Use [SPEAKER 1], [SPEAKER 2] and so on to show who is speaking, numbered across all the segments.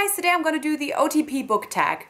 [SPEAKER 1] guys, today I'm gonna do the OTP book tag.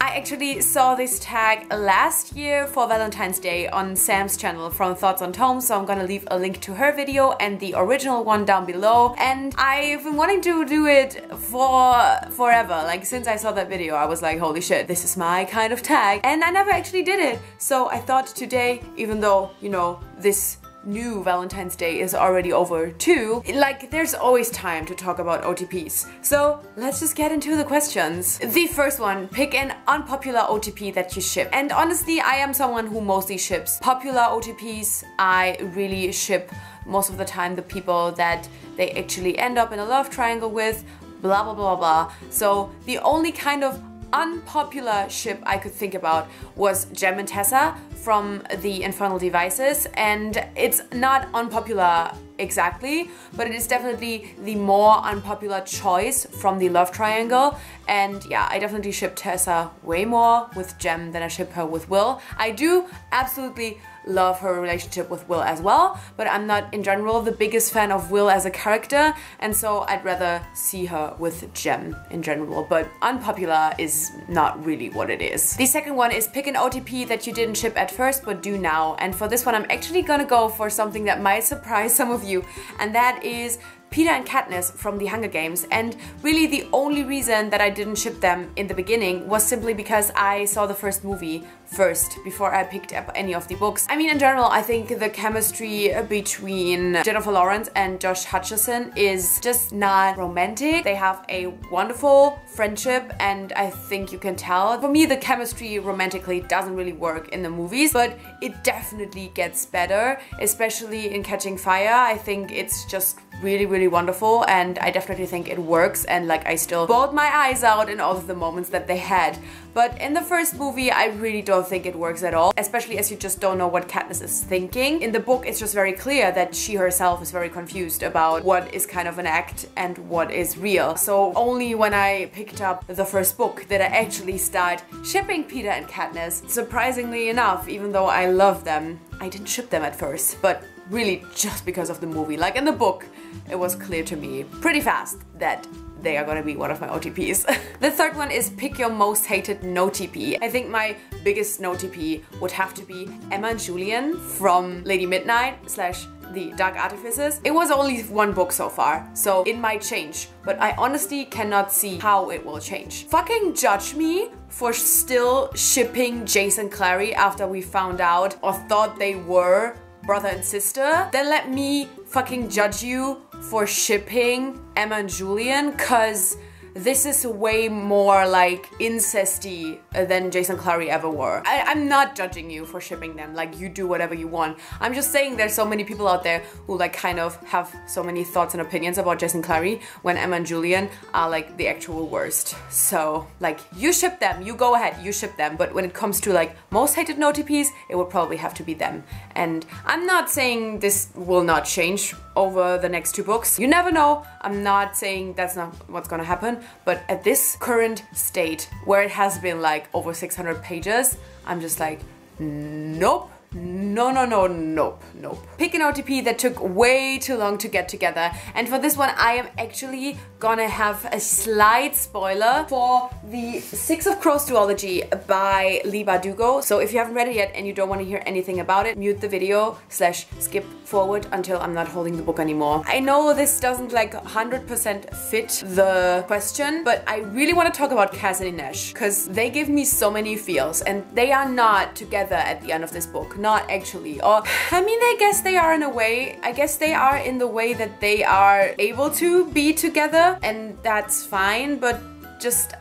[SPEAKER 1] I actually saw this tag last year for Valentine's Day on Sam's channel from Thoughts on Tomes, so I'm gonna leave a link to her video and the original one down below. And I've been wanting to do it for forever. Like, since I saw that video, I was like, holy shit, this is my kind of tag. And I never actually did it. So I thought today, even though, you know, this new Valentine's Day is already over too, like, there's always time to talk about OTPs. So let's just get into the questions. The first one, pick an unpopular OTP that you ship. And honestly, I am someone who mostly ships popular OTPs. I really ship most of the time the people that they actually end up in a love triangle with, blah blah blah blah. So the only kind of unpopular ship I could think about was Jem and Tessa from the Infernal Devices, and it's not unpopular exactly, but it is definitely the more unpopular choice from the love triangle. And yeah, I definitely ship Tessa way more with Jem than I ship her with Will. I do absolutely love her relationship with Will as well, but I'm not in general the biggest fan of Will as a character, and so I'd rather see her with Jem in general, but unpopular is not really what it is. The second one is pick an OTP that you didn't ship at first but do now, and for this one I'm actually gonna go for something that might surprise some of you, and that is Peeta and Katniss from the Hunger Games. And really the only reason that I didn't ship them in the beginning was simply because I saw the first movie first before I picked up any of the books. I mean, in general, I think the chemistry between Jennifer Lawrence and Josh Hutcherson is just not romantic. They have a wonderful friendship, and I think you can tell. For me, the chemistry romantically doesn't really work in the movies, but it definitely gets better, especially in Catching Fire. I think it's just really wonderful, and I definitely think it works, and like, I still bawled my eyes out in all of the moments that they had. But in the first movie, I really don't think it works at all, especially as you just don't know what Katniss is thinking. In the book, it's just very clear that she herself is very confused about what is kind of an act and what is real. So only when I picked up the first book did I actually start shipping Peeta and Katniss. Surprisingly enough, even though I love them, I didn't ship them at first, but really just because of the movie. Like, in the book, it was clear to me pretty fast that they are gonna be one of my OTPs. The third one is pick your most hated no-TP. I think my biggest no-TP would have to be Emma and Julian from Lady Midnight / The Dark Artifices. It was only one book so far, so it might change, but I honestly cannot see how it will change. Fucking judge me for still shipping Jace and Clary after we found out or thought they were brother and sister. Then let me fucking judge you for shipping Emma and Julian, cause this is way more like incesty than Jace and Clary ever were. I'm not judging you for shipping them, like, you do whatever you want. I'm just saying there's so many people out there who like kind of have so many thoughts and opinions about Jace and Clary when Emma and Julian are like the actual worst. So like, you ship them, you go ahead, you ship them, but when it comes to like most hated no-TPs, it would probably have to be them. And I'm not saying this will not change over the next two books. You never know. I'm not saying that's not what's gonna happen, but at this current state, where it has been like over 600 pages, I'm just like, nope. Nope. Pick an OTP that took way too long to get together. And for this one, I am actually gonna have a slight spoiler for the Six of Crows duology by Leigh Bardugo. So if you haven't read it yet and you don't want to hear anything about it, mute the video / skip forward until I'm not holding the book anymore. I know this doesn't like 100% fit the question, but I really want to talk about Cass and Inesh, because they give me so many feels, and they are not together at the end of this book. Not actually. Or, I mean, I guess they are in a way. I guess they are in the way that they are able to be together, and that's fine, but just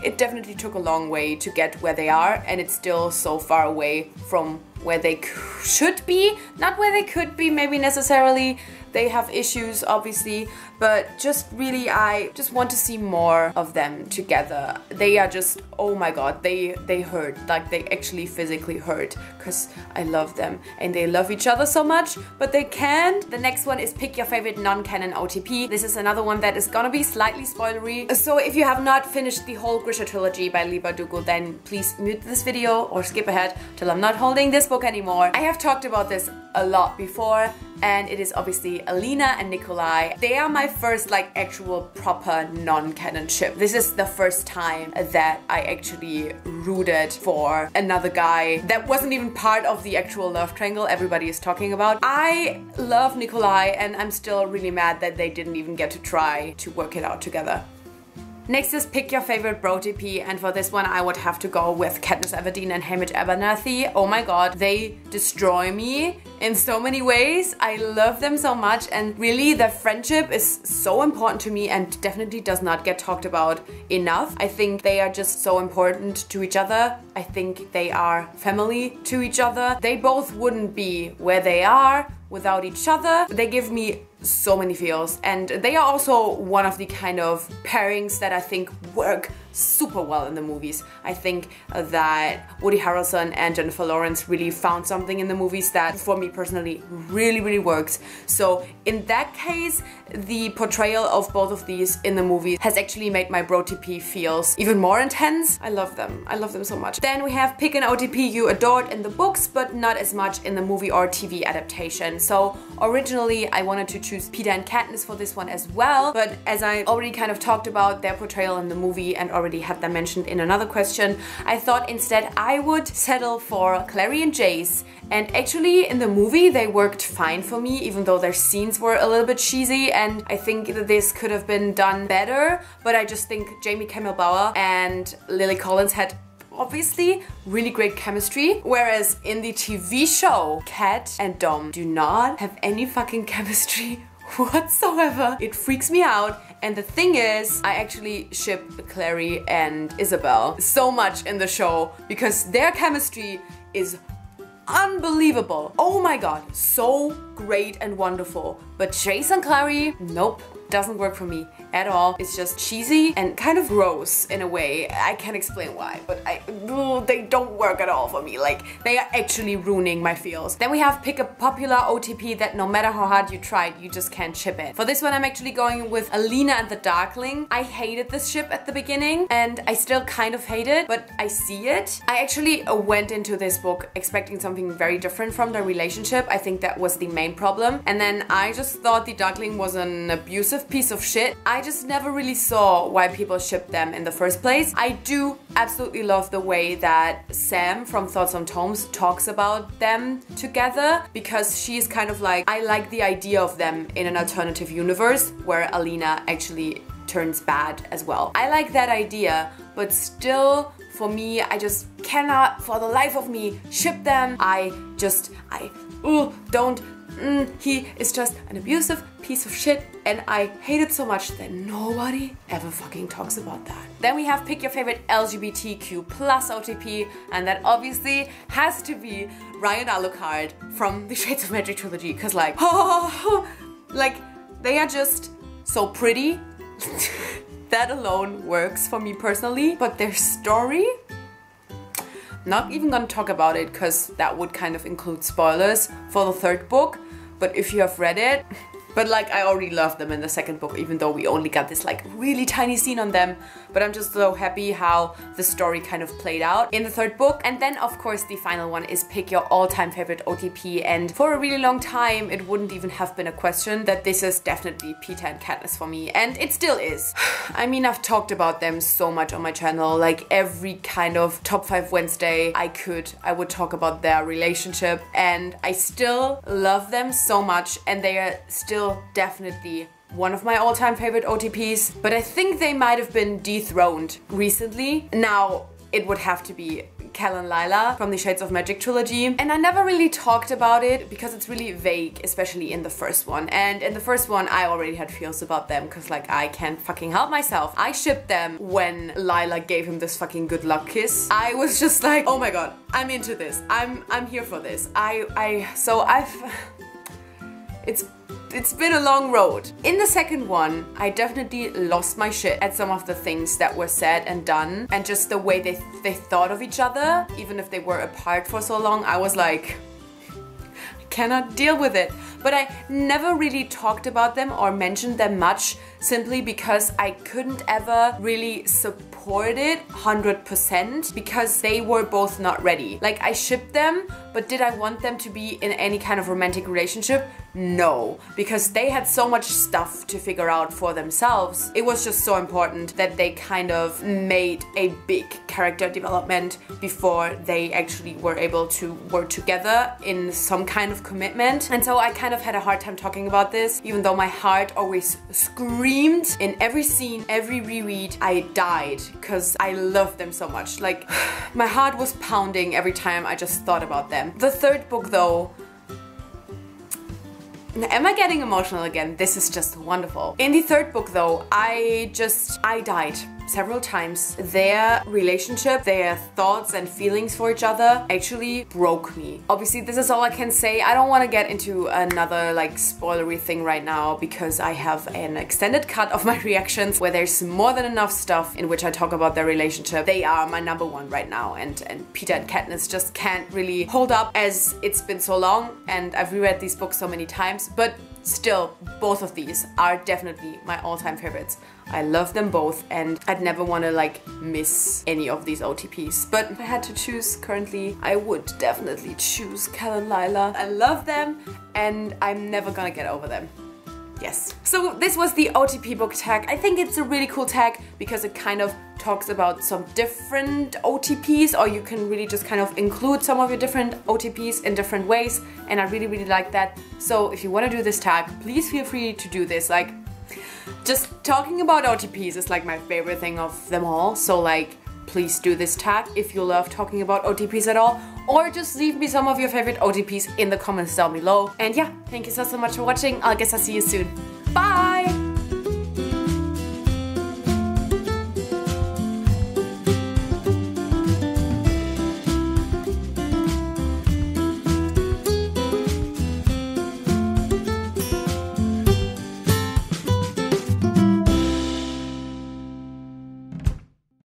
[SPEAKER 1] it definitely took a long way to get where they are, and it's still so far away from where they should be. Not where they could be, maybe necessarily. They have issues, obviously, but just really, I just want to see more of them together. They are just, oh my god, they hurt. Like, they actually physically hurt, because I love them and they love each other so much, but they can't. The next one is pick your favorite non-canon OTP. This is another one that is gonna be slightly spoilery. So if you have not finished the whole Grisha trilogy by Leigh Bardugo, then please mute this video or skip ahead till I'm not holding this. book anymore. I have talked about this a lot before, and it is obviously Alina and Nikolai. They are my first like actual proper non-canon ship. This is the first time that I actually rooted for another guy that wasn't even part of the actual love triangle everybody is talking about. I love Nikolai, and I'm still really mad that they didn't even get to try to work it out together. Next is pick your favorite bro OTP, and for this one I would have to go with Katniss Everdeen and Hamish Abernathy. Oh my god, they destroy me in so many ways. I love them so much, and really their friendship is so important to me and definitely does not get talked about enough. I think they are just so important to each other. I think they are family to each other. They both wouldn't be where they are without each other. They give me so many feels, and they are also one of the kind of pairings that I think work super well in the movies. I think that Woody Harrelson and Jennifer Lawrence really found something in the movies that for me personally really works. So in that case, the portrayal of both of these in the movies has actually made my bro OTP feels even more intense. I love them. I love them so much. Then we have pick an OTP you adored in the books but not as much in the movie or TV adaptation. So originally I wanted to choose Peter and Katniss for this one as well, but as I already kind of talked about their portrayal in the movie and already had them mentioned in another question, I thought instead I would settle for Clary and Jace. And actually in the movie they worked fine for me, even though their scenes were a little bit cheesy, and I think that this could have been done better, but I just think Jamie Kimmel Bauer and Lily Collins had obviously really great chemistry, whereas in the TV show Kat and Dom do not have any fucking chemistry whatsoever. It freaks me out. And the thing is, I actually ship Clary and Isabel so much in the show because their chemistry is unbelievable. Oh my god, so great and wonderful. But Jace and Clary, nope, doesn't work for me at all. It's just cheesy and kind of gross in a way. I can't explain why, but they don't work at all for me. Like, they are actually ruining my feels. Then we have pick a popular OTP that no matter how hard you tried, you just can't ship it. For this one, I'm actually going with Alina and the Darkling. I hated this ship at the beginning, and I still kind of hate it, but I see it. I actually went into this book expecting something very different from their relationship. I think that was the main problem. And then I just thought the Darkling was an abusive piece of shit. I just never really saw why people shipped them in the first place. I do absolutely love the way that Sam from Thoughts on Tomes talks about them together, because she's kind of like, I like the idea of them in an alternative universe where Alina actually turns bad as well. I like that idea, but still, for me, I just cannot for the life of me ship them. He is just an abusive piece of shit, and I hate it so much that nobody ever fucking talks about that. Then we have pick your favorite LGBTQ plus OTP, and that obviously has to be Ryan Alucard from the Shades of Magic trilogy, because like, like, they are just so pretty. That alone works for me personally, but their story, not even gonna talk about it because that would kind of include spoilers for the third book, but if you have read it, but like, I already loved them in the second book, even though we only got this like really tiny scene on them. But I'm just so happy how the story kind of played out in the third book. And then of course the final one is pick your all-time favorite OTP, and for a really long time it wouldn't even have been a question that this is definitely Peter and Katniss for me, and it still is. I mean, I've talked about them so much on my channel, like every kind of top 5 Wednesday I would talk about their relationship, and I still love them so much, and they are still definitely one of my all-time favorite OTPs, but I think they might have been dethroned recently. Now it would have to be Cal and Lila from the Shades of Magic trilogy, and I never really talked about it because it's really vague, especially in the first one. And in the first one I already had feels about them because like, I can't fucking help myself. I shipped them when Lila gave him this fucking good luck kiss. I was just like, oh my god, I'm into this. I'm here for this. It's been a long road. In the second one, I definitely lost my shit at some of the things that were said and done, and just the way they thought of each other, even if they were apart for so long. I was like, I cannot deal with it. But I never really talked about them or mentioned them much, simply because I couldn't ever really support it 100% because they were both not ready. Like, I shipped them, but did I want them to be in any kind of romantic relationship? No, because they had so much stuff to figure out for themselves. It was just so important that they kind of made a big character development before they actually were able to work together in some kind of commitment. And so I kind of had a hard time talking about this, even though my heart always screamed in every scene, every reread. I died because I loved them so much. Like, my heart was pounding every time I just thought about them. The third book though, am I getting emotional again? This is just wonderful. In the third book though, I died several times. Their relationship, their thoughts and feelings for each other actually broke me. Obviously, this is all I can say. I don't want to get into another like spoilery thing right now because I have an extended cut of my reactions where there's more than enough stuff in which I talk about their relationship. They are my number one right now, and Peter and Katniss just can't really hold up as it's been so long and I've reread these books so many times, but still, both of these are definitely my all-time favorites. I love them both and I'd never want to like miss any of these OTPs. But if I had to choose currently, I would definitely choose Cal and Lila. I love them and I'm never gonna get over them. Yes. So this was the OTP book tag. I think it's a really cool tag because it kind of talks about some different OTPs, or you can really just kind of include some of your different OTPs in different ways, and I really like that. So if you want to do this tag, please feel free to do this. Like, just talking about OTPs is like my favorite thing of them all, so like, please do this tag if you love talking about OTPs at all, or just leave me some of your favorite OTPs in the comments down below. And yeah, thank you so much for watching. I guess I'll see you soon. Bye!